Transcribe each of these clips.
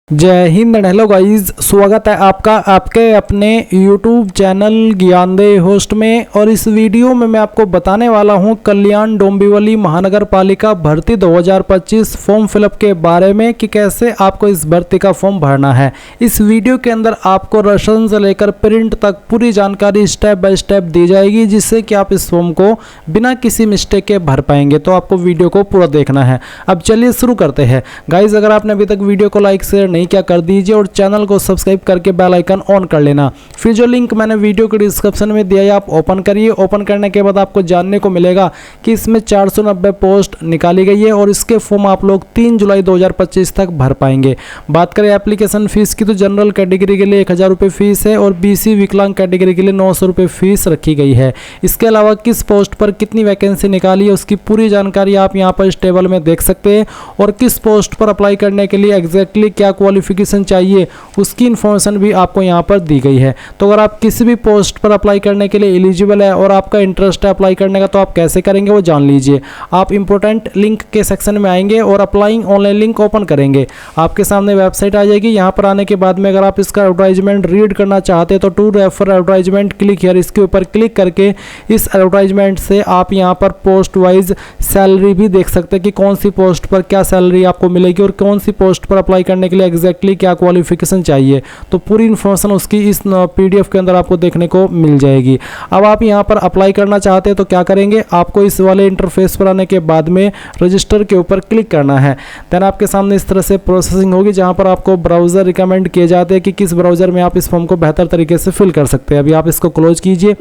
जय Hind and hello guys, स्वागत है आपका आपके अपने YouTube चैनल ज्ञानदेह होस्ट में। और इस वीडियो में मैं आपको बताने वाला हूं कल्याण डोंबिवली महानगर पालिका भर्ती 2025 फॉर्म फिलअप के बारे में कि कैसे आपको इस भर्ती का फॉर्म भरना है। इस वीडियो के अंदर आपको रसम से लेकर प्रिंट तक पूरी जानकारी स्टेप बाय स्टेप दी जाएगी, जिससे कि आप इस फॉर्म को बिना किसी मिस्टेक के भर पाएंगे। तो आपको वीडियो को पूरा देखना है। अब चलिए शुरू करते हैं। गाइज, अगर आपने अभी तक वीडियो को लाइक शेयर नहीं क्या कर दीजिए और चैनल को सब्सक्राइब करके बेल आइकन ऑन कर लेना। फिर जो लिंक मैंने वीडियो के डिस्क्रिप्शन में दिया है आप ओपन करिए। ओपन करने के बाद आपको जानने को मिलेगा कि इसमें 490 पोस्ट निकाली गई है और इसके फॉर्म आप लोग 3 जुलाई 2025 तक भर पाएंगे। बात करें एप्लीकेशन फीस की तो जनरल कैटेगरी के लिए 1000 रुपये फीस है और BC विकलांग कैटेगरी के लिए 900 रुपये फीस रखी गई है। इसके अलावा किस पोस्ट पर कितनी वैकेंसी निकाली है उसकी पूरी जानकारी आप यहाँ पर इस टेबल में देख सकते हैं और किस पोस्ट पर अप्लाई करने के लिए एग्जैक्टली क्या क्वालिफिकेशन चाहिए उसकी इन्फॉर्मेशन भी आपको यहाँ पर दी गई है। तो अगर आप किसी भी पोस्ट पर अप्लाई करने के लिए एलिजिबल है और आपका इंटरेस्ट है अप्लाई करने का, तो आप कैसे करेंगे वो जान लीजिए। आप इंपॉर्टेंट लिंक के सेक्शन में आएंगे और अप्लाइंग ऑनलाइन लिंक ओपन करेंगे। आपके सामने वेबसाइट आ जाएगी। यहाँ पर आने के बाद में अगर आप इसका एडवर्टाइजमेंट रीड करना चाहते हैं तो to refer advertisement click here, इसके ऊपर क्लिक करके इस एडवर्टाइजमेंट से आप यहाँ पर पोस्ट वाइज सैलरी भी देख सकते हैं कि कौन सी पोस्ट पर क्या सैलरी आपको मिलेगी और कौन सी पोस्ट पर अप्लाई करने के लिए एग्जैक्टली क्या क्वालिफिकेशन चाहिए। तो पूरी इन्फॉर्मेशन उसकी इस PDF के अंदर आपको देखने को मिल जाएगी। अब आप यहाँ पर अप्लाई करना चाहते हैं तो क्या करेंगे, आपको इस वाले इंटरफेस पर आने के बाद में रजिस्टर के ऊपर क्लिक करना है। देन आपके सामने इस तरह से प्रोसेसिंग होगी जहाँ पर आपको ब्राउज़र रिकमेंड किए जाते हैं कि किस ब्राउज़र में आप इस फॉर्म को बेहतर तरीके से फिल कर सकते हैं। अभी आप इसको क्लोज कीजिए।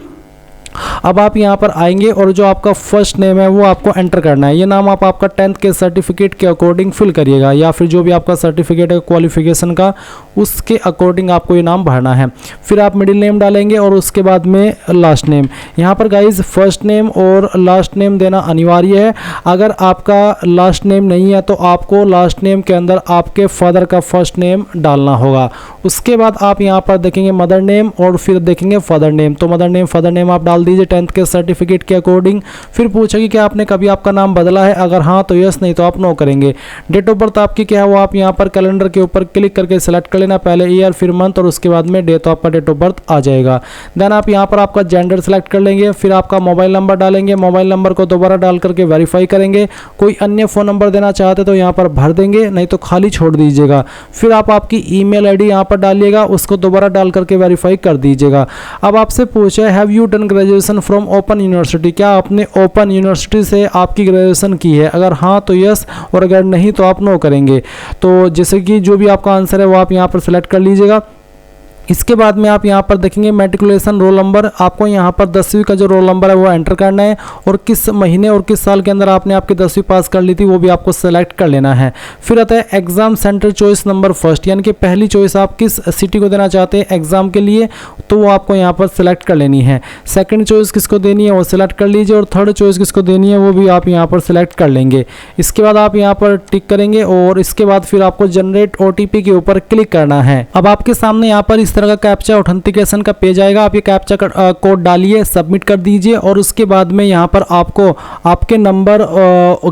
अब आप यहाँ पर आएंगे और जो आपका फर्स्ट नेम है वो आपको एंटर करना है। ये नाम आप आपका 10th के सर्टिफिकेट के अकॉर्डिंग फिल करिएगा या फिर जो भी आपका सर्टिफिकेट है क्वालिफिकेशन का उसके अकॉर्डिंग आपको ये नाम भरना है। फिर आप मिडिल नेम डालेंगे और उसके बाद में लास्ट नेम। यहाँ पर गाइज फर्स्ट नेम और लास्ट नेम देना अनिवार्य है। अगर आपका लास्ट नेम नहीं है तो आपको लास्ट नेम के अंदर आपके फादर का फर्स्ट नेम डालना होगा। उसके बाद आप यहाँ पर देखेंगे मदर नेम और फिर देखेंगे फादर नेम। तो मदर नेम फादर नेम आप डाल दीजिए 10th के सर्टिफिकेट के अकॉर्डिंग। फिर पूछेगी कि आपने कभी आपका नाम बदला है, अगर हाँ तो यस, नहीं तो आप नो करेंगे। डेट ऑफ बर्थ आपकी क्या है वो आप यहाँ पर कैलेंडर के ऊपर क्लिक करके सिलेक्ट कर लेना, पहले ईयर फिर मंथ और उसके बाद में डे, तो आपका डेट ऑफ बर्थ आ जाएगा। देन आप यहाँ पर आपका जेंडर सेलेक्ट कर लेंगे। फिर आपका मोबाइल नंबर डालेंगे। मोबाइल नंबर को दोबारा डाल करके वेरीफाई करेंगे। कोई अन्य फ़ोन नंबर देना चाहते तो यहाँ पर भर देंगे, नहीं तो खाली छोड़ दीजिएगा। फिर आप आपकी ईमेल ID यहाँ पर डालिएगा, उसको दोबारा डाल करके वेरीफाई कर दीजिएगा। अब आपसे पूछा है have you done graduation from open university, क्या आपने ओपन यूनिवर्सिटी से आपकी ग्रेजुएशन की है, अगर हाँ तो यस और अगर नहीं तो आप नो करेंगे। तो जैसे कि जो भी आपका आंसर है वो आप यहाँ पर सेलेक्ट कर लीजिएगा। इसके बाद में आप यहाँ पर देखेंगे मैट्रिकुलेशन रोल नंबर। आपको यहाँ पर 10वीं का जो रोल नंबर है वो एंटर करना है और किस महीने और किस साल के अंदर आपने आपकी 10वीं पास कर ली थी वो भी आपको सेलेक्ट कर लेना है। फिर आता है exam centre choice number first, यानी कि पहली चॉइस आप किस सिटी को देना चाहते हैं एग्जाम के लिए, तो वो आपको यहाँ पर सेलेक्ट कर लेनी है। सेकेंड चॉइस किसको देनी है वो सिलेक्ट कर लीजिए और थर्ड चॉइस किसको देनी है वो भी आप यहाँ पर सिलेक्ट कर लेंगे। इसके बाद आप यहाँ पर टिक करेंगे और इसके बाद फिर आपको जनरेट OTP के ऊपर क्लिक करना है। अब आपके सामने यहाँ पर इस तरह का कैप्चा ऑथेंटिकेशन का पेज आएगा। आप ये कैप्चा कोड डालिए, सबमिट कर दीजिए और उसके बाद में यहाँ पर आपको आपके नंबर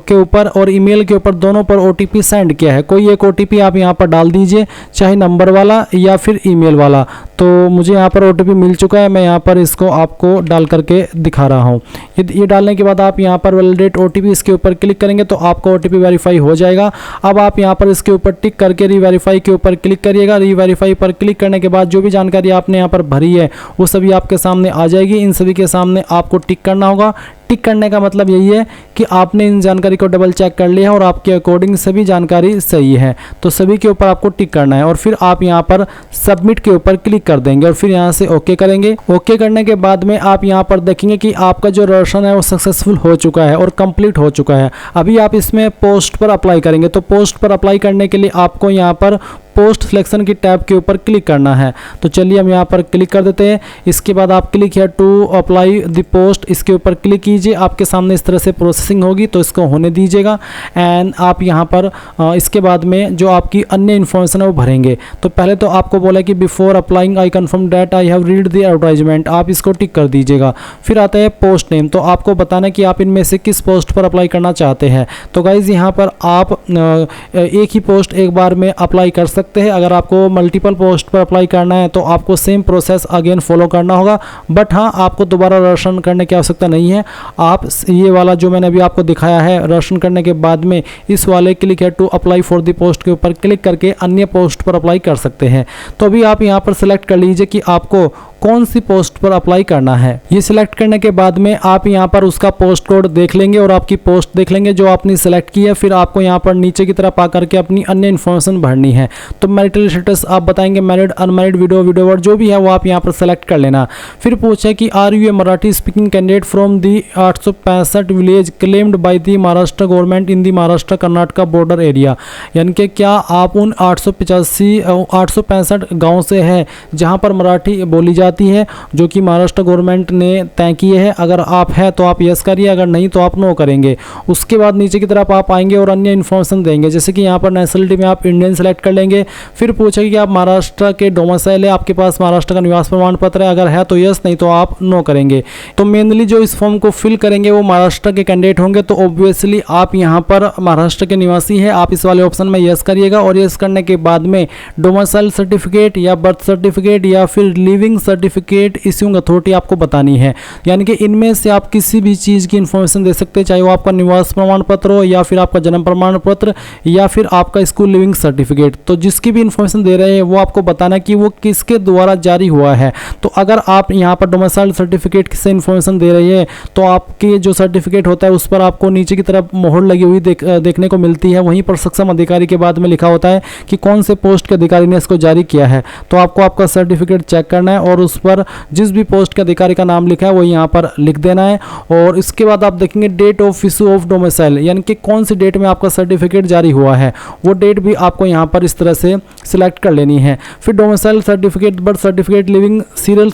के ऊपर और ईमेल के ऊपर दोनों पर OTP सेंड किया है। कोई एक OTP आप यहाँ पर डाल दीजिए, चाहे नंबर वाला या फिर ईमेल वाला। तो मुझे यहाँ पर OTP मिल चुका है, मैं यहाँ पर इसको आपको डाल करके दिखा रहा हूँ। ये डालने के बाद आप यहाँ पर वैलिडेट OTP इसके ऊपर क्लिक करेंगे तो आपका OTP वेरीफाई हो जाएगा। अब आप यहाँ पर इसके ऊपर टिक करके रीवेरीफाई के ऊपर क्लिक करिएगा। रीवेरीफाई पर क्लिक करने के बाद जो भी जानकारी आपने यहाँ पर भरी है वो सभी आपके सामने आ जाएगी। इन सभी के सामने आपको टिक करना होगा। टिक करने का मतलब यही है कि आपने इन जानकारी को डबल चेक कर लिया है और आपके अकॉर्डिंग सभी जानकारी सही है, तो सभी के ऊपर आपको टिक करना है और फिर आप यहाँ पर सबमिट के ऊपर क्लिक कर देंगे और फिर यहाँ से ओके करेंगे। ओके करने के बाद में आप यहाँ पर देखेंगे कि आपका जो रजिस्ट्रेशन है वो सक्सेसफुल हो चुका है और कंप्लीट हो चुका है। अभी आप इसमें पोस्ट पर अप्लाई करेंगे, तो पोस्ट पर अप्लाई करने के लिए आपको यहाँ पर पोस्ट सिलेक्शन की टैब के ऊपर क्लिक करना है। तो चलिए हम यहाँ पर क्लिक कर देते हैं। इसके बाद आप क्लिक है टू अप्लाई द पोस्ट, इसके ऊपर क्लिक कीजिए। आपके सामने इस तरह से प्रोसेसिंग होगी तो इसको होने दीजिएगा एंड आप यहाँ पर इसके बाद में जो आपकी अन्य इन्फॉर्मेशन है वो भरेंगे। तो पहले तो आपको बोला कि before applying I confirm that I have read the advertisement, आप इसको टिक कर दीजिएगा। फिर आता है पोस्ट नेम, तो आपको बताना कि आप इनमें से किस पोस्ट पर अप्लाई करना चाहते हैं। तो गाइज यहाँ पर आप एक ही पोस्ट एक बार में अप्लाई कर सकते सकते हैं। अगर आपको मल्टीपल पोस्ट पर अप्लाई करना है तो आपको सेम प्रोसेस अगेन फॉलो करना होगा, बट हाँ, आपको दोबारा रजिस्ट्रेशन करने की आवश्यकता नहीं है। आप ये वाला जो मैंने अभी आपको दिखाया है, रजिस्ट्रेशन करने के बाद में इस वाले क्लिक है to apply for the post के ऊपर क्लिक करके अन्य पोस्ट पर अप्लाई कर सकते हैं। तो अभी आप यहाँ पर सिलेक्ट कर लीजिए कि आपको कौन सी पोस्ट पर अप्लाई करना है। ये सिलेक्ट करने के बाद में आप यहाँ पर उसका पोस्ट कोड देख लेंगे और आपकी पोस्ट देख लेंगे जो आपने सिलेक्ट की है। फिर आपको यहाँ पर नीचे की तरफ आकर के अपनी अन्य इन्फॉर्मेशन भरनी है। तो मैरिटल स्टेटस आप बताएंगे, मैरिड, अनमैरिड, विडोवर जो भी है वो आप यहाँ पर सेलेक्ट कर लेना। फिर पूछे कि are you a Marathi speaking candidate from the 865 village claimed by the Maharashtra government in the Maharashtra Karnataka border area, यानी कि क्या आप उन 865 गाँव से हैं जहाँ पर मराठी बोली जाती है, जो कि महाराष्ट्र गवर्नमेंट ने तय किए हैं। अगर आप हैं तो आप यस करिए, अगर नहीं तो आप नो करेंगे। उसके बाद नीचे की तरफ आप आएंगे और अन्य इन्फॉर्मेशन देंगे, जैसे कि यहाँ पर नेशनलिटी में आप इंडियन सेलेक्ट कर लेंगे। फिर पूछेगा कि आप महाराष्ट्र के डोमिसाइल है, आपके पास महाराष्ट्र का निवास प्रमाण पत्र है, अगर है तो यस, नहीं तो आप नो करेंगे। तो मेनली जो इस फॉर्म को फिल करेंगे वो महाराष्ट्र के कैंडिडेट होंगे, तो ऑब्वियसली आप यहाँ पर महाराष्ट्र के निवासी हैं, आप इस वाले ऑप्शन में यस करिएगा। और यस करने के बाद में डोमिसाइल सर्टिफिकेट या बर्थ सर्टिफिकेट या फिर लिविंग सर्टिफिकेट इश्यूइंग अथॉरिटी आपको बतानी है, यानी कि इनमें से आप किसी भी चीज़ की इन्फॉर्मेशन दे सकते हैं, चाहे वो आपका निवास प्रमाण पत्र हो या फिर आपका जन्म प्रमाण पत्र या फिर आपका स्कूल लिविंग सर्टिफिकेट। तो जिसकी भी इन्फॉर्मेशन दे रहे हैं वो आपको बताना कि वो किसके द्वारा जारी हुआ है। तो अगर आप यहाँ पर डोमिसाइल सर्टिफिकेट से इन्फॉर्मेशन दे रही है तो आपके जो सर्टिफिकेट होता है उस पर आपको नीचे की तरफ मोहर लगी हुई देखने को मिलती है। वहीं पर सक्षम अधिकारी के बाद में लिखा होता है कि कौन से पोस्ट के अधिकारी ने इसको जारी किया है। तो आपको आपका सर्टिफिकेट चेक करना है और उस पर जिस भी पोस्ट के अधिकारी का नाम लिखा है वो यहाँ पर लिख देना है। और इसके बाद आप देखेंगे date of issue of domicile, यानी कि कौन सी डेट में आपका सर्टिफिकेट जारी हुआ है, वो डेट भी आपको यहाँ पर इस तरह से सिलेक्ट कर लेनी है। फिर domicile certificate, birth certificate, living serial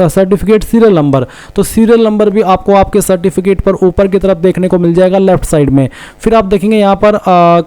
certificate, serial number. तो सीरियल नंबर भी आपको आपके सर्टिफिकेट पर ऊपर की तरफ देखने को मिल जाएगा लेफ्ट साइड में। फिर आप देखेंगे यहाँ पर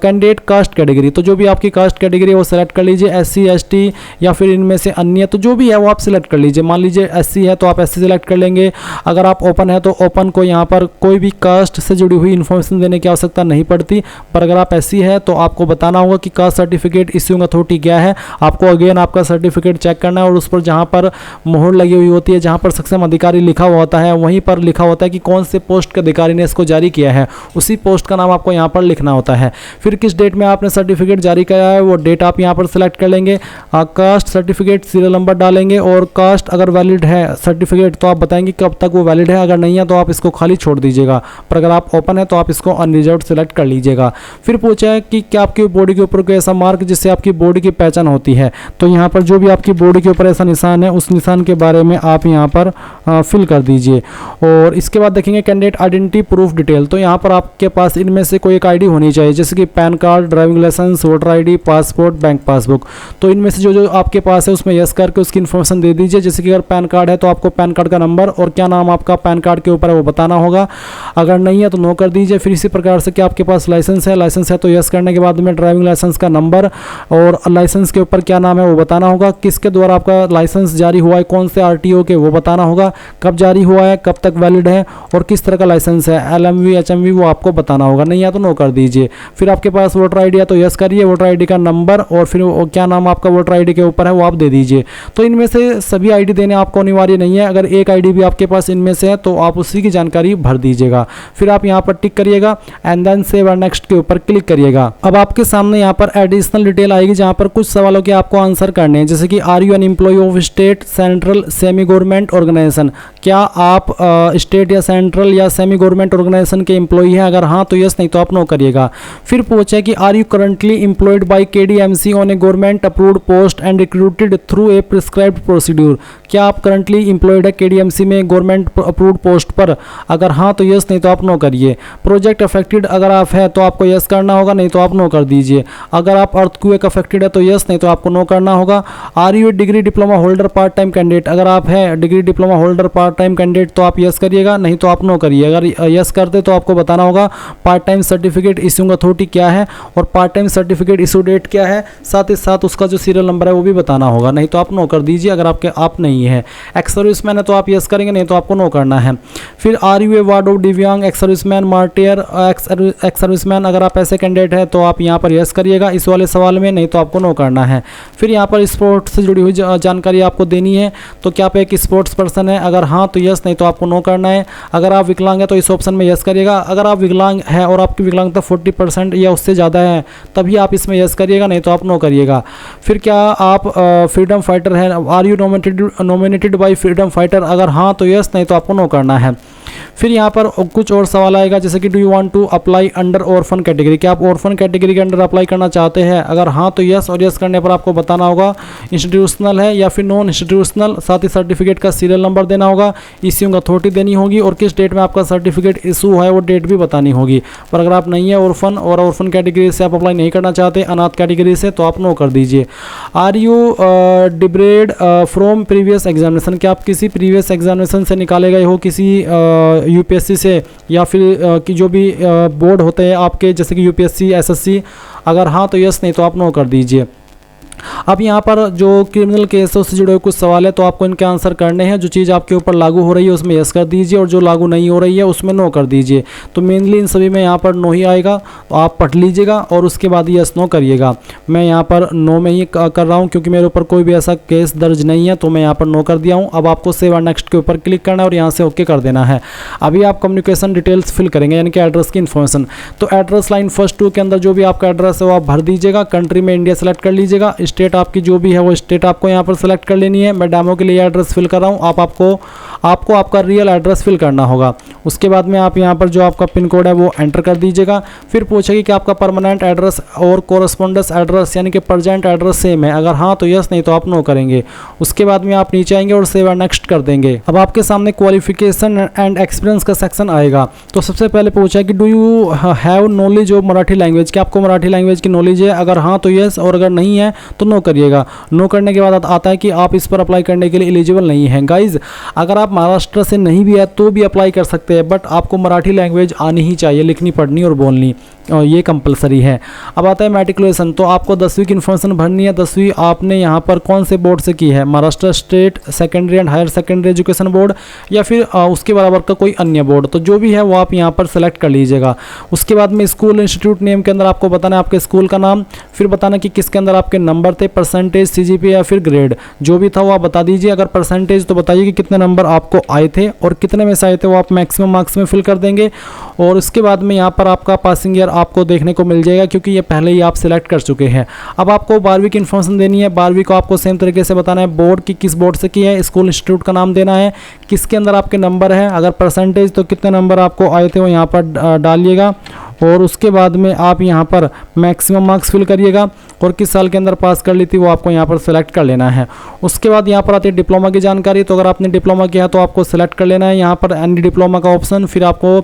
कैंडिडेट कास्ट कैटेगरी, तो जो भी आपकी कास्ट कैटेगरी है वो सेलेक्ट कर लीजिए, SC ST या फिर इनमें से अन्य, तो जो भी है वो आप सिलेक्ट कर लीजिए। मान लीजिए SC है तो आप SC सिलेक्ट कर लेंगे। अगर आप ओपन है तो ओपन को यहाँ पर कोई भी कास्ट से जुड़ी हुई इन्फॉर्मेशन देने की आवश्यकता नहीं पड़ती, पर अगर आप SC है तो आपको बताना होगा कि कास्ट सर्टिफिकेट इश्यूइंग अथॉरिटी क्या है। आपको अगेन आपका सर्टिफिकेट चेक करना है और उस पर जहाँ पर मोहर लगी हुई होती है, जहाँ पर सक्षम अधिकारी लिखा हुआ होता है, वहीं पर लिखा होता है कि कौन से पोस्ट के अधिकारी ने इसको जारी किया है, उसी पोस्ट का नाम आपको यहाँ पर लिखना होता है। फिर किस डेट में आपने सर्टिफिकेट जारी किया है वो डेट आप यहाँ पर सिलेक्ट कर लेंगे। कास्ट सर्टिफिकेट सीरियल नंबर डालेंगे और कास्ट अगर वैलिड है सर्टिफिकेट तो आप बताएंगे कब तक वो वैलिड है, अगर नहीं है तो आप इसको खाली छोड़ दीजिएगा, पर अगर आप ओपन है तो आप इसको अनरिजर्व्ड सिलेक्ट कर लीजिएगा। फिर पूछा है कि क्या आपकी बॉडी के ऊपर कोई ऐसा मार्क जिससे आपकी बॉडी की पहचान होती है, तो यहाँ पर जो भी आपकी बॉडी के ऊपर ऐसा निशान है उस निशान के बारे में आप यहाँ पर फिल कर दीजिए। और इसके बाद देखेंगे कैंडिडेट आइडेंटिटी प्रूफ डिटेल, तो यहाँ पर आपके पास इनमें से कोई एक आईडी होनी चाहिए, जैसे कि PAN card, driving licence, voter ID, passport, bank passbook. तो इनमें से जो आपके पास है उसमें यस करके उसकी इन्फॉर्मेशन दे दीजिए। जैसे कि अगर पैन कार्ड है तो आपको पैन कार्ड का नंबर और क्या नाम आपका पैन कार्ड के ऊपर है वो बताना होगा, अगर नहीं है तो नो कर दीजिए। फिर इसी प्रकार से कि आपके पास लाइसेंस है तो यस करने के बाद में ड्राइविंग लाइसेंस का नंबर और लाइसेंस के ऊपर क्या नाम है वो बताना होगा, किसके द्वारा आपका लाइसेंस जारी हुआ है, कौन से RTO के वो बताना होगा, कब जारी हुआ है, कब तक वैलिड है और किस तरह का लाइसेंस है, LMV HMV वो आपको बताना होगा, नहीं है तो नो कर दीजिए। फिर आपके पास वोटर आईडी है तो यस करिए, वोटर आईडी का नंबर और फिर क्या नाम आपका वोटर आईडी के ऊपर है वो आप दे दीजिए। तो इनमें से सभी आईडी देने आपको अनिवार्य नहीं है, अगर एक आईडी भी आपके पास इनमें से है तो आप उसी की जानकारी भर दीजिएगा। फिर आप यहाँ पर टिक करिएगा and then save and next के ऊपर क्लिक करिएगा। अब आपके सामने यहाँ पर एडिशनल डिटेल आएगी जहाँ पर कुछ सवालों के आपको आंसर करने हैं, जैसे कि are you an employ of state, central, semi government organisation, क्या आप स्टेट या सेंट्रल या सेमी गवर्नमेंट ऑर्गेनाइजेशन के एम्प्लॉय हैं, अगर हाँ तो यस, नहीं तो आप नो करिएगा। फिर पूछे कि are you currently employed by KDMC on a government approved post and recruited through a prescribed procedure, क्या आप करंटली एम्प्लॉयड है KDMC में गवर्नमेंट अप्रूव्ड पोस्ट पर, अगर हाँ तो यस, नहीं तो आप नो करिए। प्रोजेक्ट अफेक्टेड अगर आप है तो आपको यस करना होगा, नहीं तो आप नो कर दीजिए। अगर आप अर्थक्वेक अफेक्टेड है तो यस, नहीं तो आपको नो करना होगा। Are you degree diploma holder part time candidate, अगर आप है degree diploma holder part time candidate तो आप यस करिएगा, नहीं तो आप नो करिए। अगर यस करते तो आपको बताना होगा part time certificate issuing authority क्या है और part time certificate issue date क्या है, साथ ही साथ उसका जो सीरियल नंबर है वो भी बताना होगा, नहीं तो आप नो कर दीजिए अगर आपके कि आप नहीं है। एक्स सर्विसमैन है तो आप यस करेंगे, नहीं तो आपको नो करना है। फिर are you a ward of divyang, ex serviceman, martyr, ex serviceman, अगर आप ऐसे कैंडिडेट है तो आप यहाँ पर यस करिएगा इस वाले सवाल में, नहीं तो आपको नो करना है। फिर यहाँ पर स्पोर्ट्स से जुड़ी हुई जानकारी आपको देनी है, तो क्या आप एक स्पोर्ट्स पर्सन है, अगर हाँ तो यस, नहीं तो आपको नो करना है। अगर आप विकलांग है तो इस ऑप्शन में यस करिएगा। अगर आप विकलांग है और आपकी विकलांगता 40% या उससे ज़्यादा है तभी आप इसमें यस करिएगा, नहीं तो आप नो करिएगा। फिर क्या आप फ्रीडम फाइटर है, are you nominated by freedom fighter, अगर हाँ तो यस, नहीं तो आपको नो करना है। फिर यहाँ पर कुछ और सवाल आएगा जैसे कि do you want to apply under orphan category, क्या आप ऑर्फन कैटेगरी के अंडर अप्लाई करना चाहते हैं, अगर हाँ तो यस, और यस करने पर आपको बताना होगा इंस्टीट्यूशनल है या फिर नॉन इंस्टीट्यूशनल, साथ ही सर्टिफिकेट का सीरियल नंबर देना होगा, इश्यूइंग अथॉरिटी देनी होगी और किस डेट में आपका सर्टिफिकेट इशू है वो डेट भी बतानी होगी। पर अगर आप नहीं है ऑर्फन और ऑर्फन कैटेगरी से आप अप्लाई नहीं करना चाहते, अनाथ कैटेगरी से, तो आप नो कर दीजिए। Are you debarred from previous examination, क्या आप किसी प्रीवियस एग्जामिनेशन से निकाले गए हो, किसी यूपीएससी से या फिर कि जो भी बोर्ड होते हैं आपके जैसे कि यूपीएससी, एसएससी, अगर हाँ तो यस, नहीं तो आप नो कर दीजिए। अब यहाँ पर जो क्रिमिनल केस है उससे जुड़े हुए कुछ सवाल है तो आपको इनके आंसर करने हैं। जो चीज़ आपके ऊपर लागू हो रही है उसमें यस कर दीजिए और जो लागू नहीं हो रही है उसमें नो कर दीजिए। तो मेनली इन सभी में यहाँ पर नो ही आएगा, तो आप पढ़ लीजिएगा और उसके बाद यस नो करिएगा। मैं यहाँ पर नो में ही कर रहा हूँ क्योंकि मेरे ऊपर कोई भी ऐसा केस दर्ज नहीं है, तो मैं यहाँ पर नो कर दिया हूँ। अब आपको सेव और नेक्स्ट के ऊपर क्लिक करना है और यहाँ से ओके कर देना है। अभी आप कम्युनिकेशन डिटेल्स फिल करेंगे यानी कि एड्रेस की इन्फॉर्मेशन। तो एड्रेस लाइन फर्स्ट 2 के अंदर जो भी आपका एड्रेस है वो आप भर दीजिएगा। कंट्री में इंडिया सेलेक्ट कर लीजिएगा। स्टेट आपकी जो भी है वो स्टेट आपको यहाँ पर सेलेक्ट कर लेनी है। मैं डेमो के लिए एड्रेस फिल कर रहा हूँ, आपको आपका रियल एड्रेस फिल करना होगा। उसके बाद में आप यहाँ पर जो आपका पिन कोड है वो एंटर कर दीजिएगा। फिर पूछेगी कि आपका परमानेंट एड्रेस और कोरस्पोंडेंस एड्रेस यानी कि प्रेजेंट एड्रेस सेम है, अगर हाँ तो यस, नहीं तो आप नो करेंगे। उसके बाद में आप नीचे आएंगे और सेव एंड नेक्स्ट कर देंगे। अब आपके सामने क्वालिफिकेशन एंड एक्सपीरियंस का सेक्शन आएगा। तो सबसे पहले पूछा कि do you have knowledge of Marathi language, क्या आपको मराठी लैंग्वेज की नॉलेज है, अगर हाँ तो यस और अगर नहीं है तो नो करिएगा। नो करने के बाद आता है कि आप इस पर अप्लाई करने के लिए एलिजिबल नहीं हैं। गाइज अगर आप महाराष्ट्र से नहीं भी है तो भी अप्लाई कर सकते हैं, बट आपको मराठी लैंग्वेज आनी ही चाहिए, लिखनी, पढ़नी और बोलनी, और ये कंपलसरी है। अब आता है मैट्रिकुलेशन। तो आपको 10वीं की इन्फॉर्मेशन भरनी है। 10वीं आपने यहाँ पर कौन से बोर्ड से की है, Maharashtra state secondary and higher secondary education board या फिर उसके बराबर का कोई अन्य बोर्ड, तो जो भी है वो आप यहाँ पर सेलेक्ट कर लीजिएगा। उसके बाद में स्कूल इंस्टीट्यूट नेम के अंदर आपको बताना है आपके स्कूल का नाम, फिर बताना कि किसके अंदर आपके नंबर थे, परसेंटेज, सीजीपीए या फिर ग्रेड, जो भी था वो आप बता दीजिए। अगर परसेंटेज तो बताइए कि कितने नंबर आपको आए थे और कितने में से आए थे, वो आप मैक्सिमम मार्क्स में फिल कर देंगे। और उसके बाद में यहाँ पर आपका पासिंग ईयर आपको देखने को मिल जाएगा क्योंकि ये पहले ही आप सिलेक्ट कर चुके हैं। अब आपको 12वीं की इन्फॉर्मेशन देनी है। 12वीं को आपको सेम तरीके से बताना है, बोर्ड की किस बोर्ड से की है, स्कूल इंस्टीट्यूट का नाम देना है, किसके अंदर आपके नंबर है, अगर परसेंटेज तो कितने नंबर आपको आए थे वो यहाँ पर डालिएगा। और उसके बाद में आप यहाँ पर मैक्सिमम मार्क्स फिल करिएगा और किस साल के अंदर पास कर ली थी वो आपको यहाँ पर सेलेक्ट कर लेना है। उसके बाद यहाँ पर आती है डिप्लोमा की जानकारी। तो अगर आपने डिप्लोमा किया है तो आपको सेलेक्ट कर लेना है यहाँ पर एनी डिप्लोमा का ऑप्शन। फिर आपको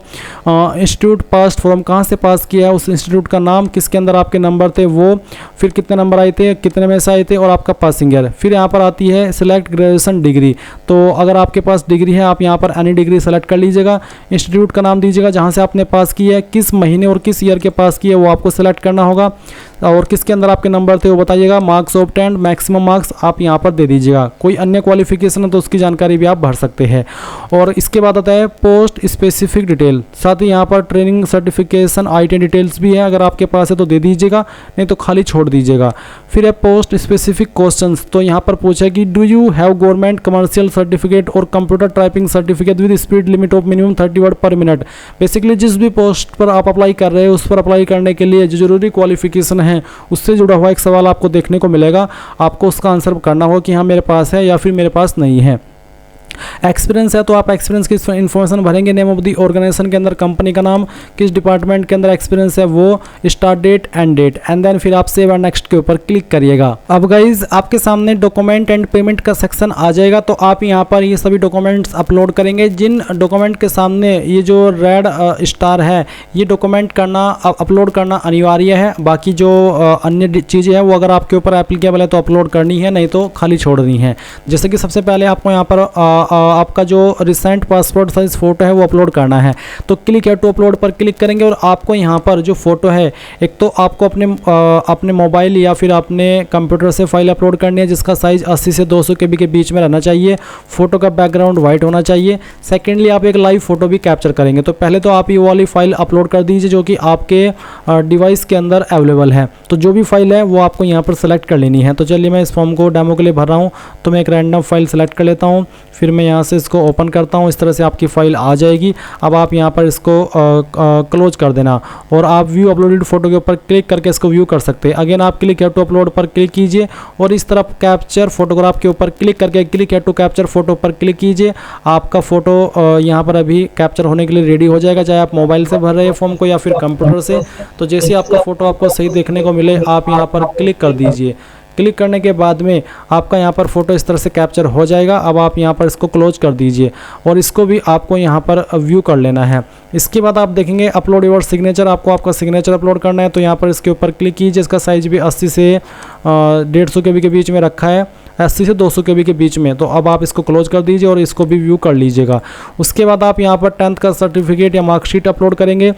इंस्टीट्यूट पास फ्रॉम, कहाँ से पास किया है, उस इंस्टीट्यूट का नाम, किसके अंदर आपके नंबर थे वो, फिर कितने नंबर आए थे, कितने में से आए थे और आपका पासिंग ईयर। फिर यहाँ पर आती है सिलेक्ट ग्रेजुएशन डिग्री। तो अगर आपके पास डिग्री है आप यहाँ पर एनी डिग्री सेलेक्ट कर लीजिएगा। इंस्टीट्यूट का नाम दीजिएगा जहाँ से आपने पास की है, किस महीने और किस ईयर के पास किए वो आपको सेलेक्ट करना होगा और किसके अंदर आपके नंबर थे वो बताइएगा। मार्क्स ऑब्टेन्ड, मैक्सिमम मार्क्स आप यहाँ पर दे दीजिएगा। कोई अन्य क्वालिफिकेशन है तो उसकी जानकारी भी आप भर सकते हैं। और इसके बाद आता है पोस्ट स्पेसिफिक डिटेल, साथ ही यहाँ पर ट्रेनिंग सर्टिफिकेशन आईटी डिटेल्स भी है, अगर आपके पास है तो दे दीजिएगा, नहीं तो खाली छोड़ दीजिएगा। फिर है पोस्ट स्पेसिफिक क्वेश्चंस। तो यहाँ पर पूछा कि do you have government commercial certificate और computer typing certificate with speed limit of minimum 30 word per minute. Basically जिस भी पोस्ट पर आप अप्लाई कर रहे हैं उस पर अप्लाई करने के लिए जो जरूरी क्वालिफिकेशन है उससे जुड़ा हुआ एक सवाल आपको देखने को मिलेगा। आपको उसका आंसर करना होगा कि हाँ मेरे पास है या फिर मेरे पास नहीं है। एक्सपीरियंस है तो आप एक्सपीरियंस की इन्फॉर्मेशन भरेंगे। नेम ऑफ द ऑर्गेनाइजेशन के अंदर कंपनी का नाम, किस डिपार्टमेंट के अंदर एक्सपीरियंस है वो, start date end date, and then फिर आप सेव एंड नेक्स्ट के ऊपर क्लिक करिएगा। अब गाइज आपके सामने डॉक्यूमेंट एंड पेमेंट का सेक्शन आ जाएगा। तो आप यहाँ पर ये सभी डॉक्यूमेंट्स अपलोड करेंगे। जिन डॉक्यूमेंट के सामने ये जो रेड स्टार है ये डॉक्यूमेंट करना, अपलोड करना अनिवार्य है। बाकी जो अन्य चीज़ें हैं वो अगर आपके ऊपर एप्लीकेबल है तो अपलोड करनी है, नहीं तो खाली छोड़नी है। जैसे कि सबसे पहले आपको यहाँ पर आपका जो रिसेंट पासपोर्ट साइज फ़ोटो है वो अपलोड करना है। तो क्लिक है टू अपलोड पर क्लिक करेंगे और आपको यहाँ पर जो फ़ोटो है, एक तो आपको अपने मोबाइल या फिर अपने कंप्यूटर से फाइल अपलोड करनी है जिसका साइज़ 80 से 200 KB के बीच में रहना चाहिए। फ़ोटो का बैकग्राउंड वाइट होना चाहिए। सेकेंडली आप एक लाइव फ़ोटो भी कैप्चर करेंगे। तो पहले तो आप ये वाली फ़ाइल अपलोड कर दीजिए जो कि आपके डिवाइस के अंदर अवेलेबल है। तो जो भी फाइल है वो आपको यहाँ पर सेलेक्ट कर लेनी है। तो चलिए मैं इस फॉर्म को डेमो के लिए भर रहा हूँ। तो मैं एक रैंडम फाइल सेलेक्ट कर लेता हूँ, फिर मैं यहाँ से इसको ओपन करता हूँ। इस तरह से आपकी फ़ाइल आ जाएगी। अब आप यहाँ पर इसको क्लोज कर देना और आप व्यू अपलोडेड फ़ोटो के ऊपर क्लिक करके इसको व्यू कर सकते हैं। अगेन आप क्लिक है टू अपलोड पर क्लिक कीजिए और इस तरफ कैप्चर फोटोग्राफ के ऊपर क्लिक करके क्लिक है टू कैप्चर फोटो पर क्लिक कीजिए। आपका फ़ोटो यहाँ पर अभी कैप्चर होने के लिए रेडी हो जाएगा, चाहे आप मोबाइल से भर रहे हैं फॉर्म को या फिर कंप्यूटर से। तो जैसे आपका फ़ोटो आपको सही देखने को मिले आप यहाँ पर क्लिक कर दीजिए। क्लिक करने के बाद में आपका यहाँ पर फ़ोटो इस तरह से कैप्चर हो जाएगा। अब आप यहाँ पर इसको क्लोज कर दीजिए और इसको भी आपको यहाँ पर व्यू कर लेना है। इसके बाद आप देखेंगे अपलोड योर सिग्नेचर, आपको आपका सिग्नेचर अपलोड करना है। तो यहाँ पर इसके ऊपर क्लिक कीजिए। इसका साइज़ भी 80 से 150 KB के बीच में रखा है, 80 से 200 KB के बीच में। तो अब आप इसको क्लोज कर दीजिए और इसको भी व्यू कर लीजिएगा। उसके बाद आप यहाँ पर 10th का सर्टिफिकेट या मार्कशीट अपलोड करेंगे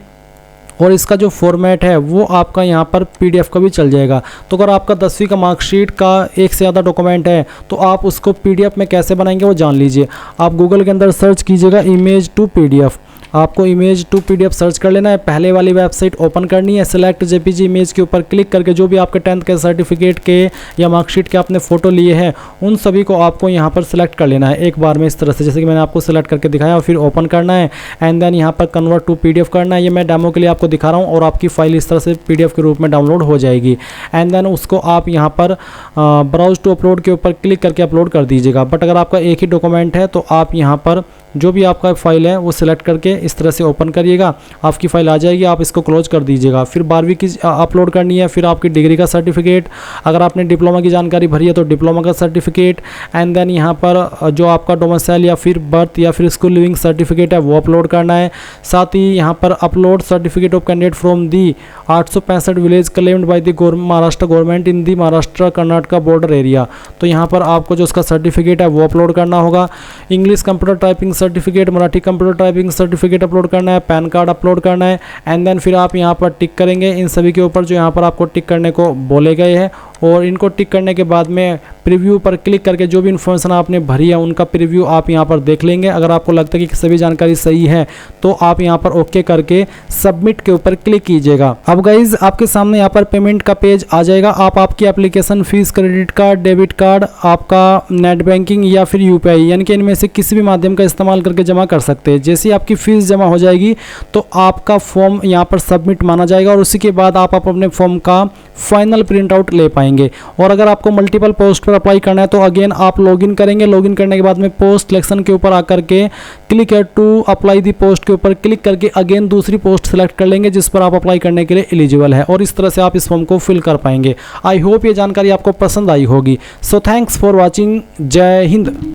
और इसका जो फॉर्मेट है वो आपका यहाँ पर PDF का भी चल जाएगा। तो अगर आपका 10वीं का मार्कशीट का एक से ज़्यादा डॉक्यूमेंट है तो आप उसको PDF में कैसे बनाएंगे वो जान लीजिए। आप गूगल के अंदर सर्च कीजिएगा इमेज टू PDF। आपको इमेज टू PDF सर्च कर लेना है। पहले वाली वेबसाइट ओपन करनी है। सेलेक्ट JPG इमेज के ऊपर क्लिक करके जो भी आपके 10th के सर्टिफिकेट के या मार्कशीट के आपने फ़ोटो लिए हैं उन सभी को आपको यहाँ पर सिलेक्ट कर लेना है एक बार में, इस तरह से जैसे कि मैंने आपको सिलेक्ट करके दिखाया। और फिर ओपन करना है एंड देन यहाँ पर कन्वर्ट टू PDF करना है। ये मैं डेमो के लिए आपको दिखा रहा हूँ और आपकी फ़ाइल इस तरह से PDF के रूप में डाउनलोड हो जाएगी। एंड देन उसको आप यहाँ पर ब्राउज टू अपलोड के ऊपर क्लिक करके अपलोड कर दीजिएगा। बट अगर आपका एक ही डॉक्यूमेंट है तो आप यहाँ पर जो भी आपका फाइल है वो सिलेक्ट करके इस तरह से ओपन करिएगा, आपकी फ़ाइल आ जाएगी। आप इसको क्लोज कर दीजिएगा। फिर 12वीं की अपलोड करनी है, फिर आपकी डिग्री का सर्टिफिकेट, अगर आपने डिप्लोमा की जानकारी भरी है तो डिप्लोमा का सर्टिफिकेट। एंड देन यहाँ पर जो आपका डोमिसाइल या फिर बर्थ या फिर स्कूल लिविंग सर्टिफिकेट है वो अपलोड करना है। साथ ही यहाँ पर upload certificate of candidate from the 865 village claimed by the Maharashtra government in the Maharashtra Karnataka border area. तो यहाँ पर आपको जो उसका सर्टिफिकेट है वो अपलोड करना होगा। English computer typing certificate, Marathi computer typing certificate upload करना है, पैन कार्ड अपलोड करना है। एंड देन फिर आप यहाँ पर टिक करेंगे इन सभी के ऊपर जो यहाँ पर आपको टिक करने को बोले गए हैं। और इनको टिक करने के बाद में प्रीव्यू पर क्लिक करके जो भी इन्फॉर्मेशन आपने भरी है उनका प्रीव्यू आप यहाँ पर देख लेंगे। अगर आपको लगता है कि सभी जानकारी सही है तो आप यहाँ पर ओके करके सबमिट के ऊपर क्लिक कीजिएगा। अब गाइज आपके सामने यहाँ पर पेमेंट का पेज आ जाएगा। आप आपकी application fees, credit card, debit card, आपका नेट बैंकिंग या फिर UPI यानी कि इनमें से किसी भी माध्यम का इस्तेमाल करके जमा कर सकते हैं। जैसे ही आपकी फ़ीस जमा हो जाएगी तो आपका फॉर्म यहाँ पर सबमिट माना जाएगा और उसी के बाद आप अपने फॉर्म का फाइनल प्रिंट आउट ले पाएंगे। और अगर आपको मल्टीपल पोस्ट पर अप्लाई करना है तो अगेन आप लॉगिन करेंगे। लॉगिन करने के बाद में पोस्ट सिलेक्शन के ऊपर आकर के क्लिक है टू अप्लाई दी पोस्ट के ऊपर क्लिक करके अगेन दूसरी पोस्ट सेलेक्ट कर लेंगे जिस पर आप अप्लाई करने के लिए एलिजिबल है और इस तरह से आप इस फॉर्म को फिल कर पाएंगे। आई होप ये जानकारी आपको पसंद आई होगी। So thanks for watching. जय हिंद।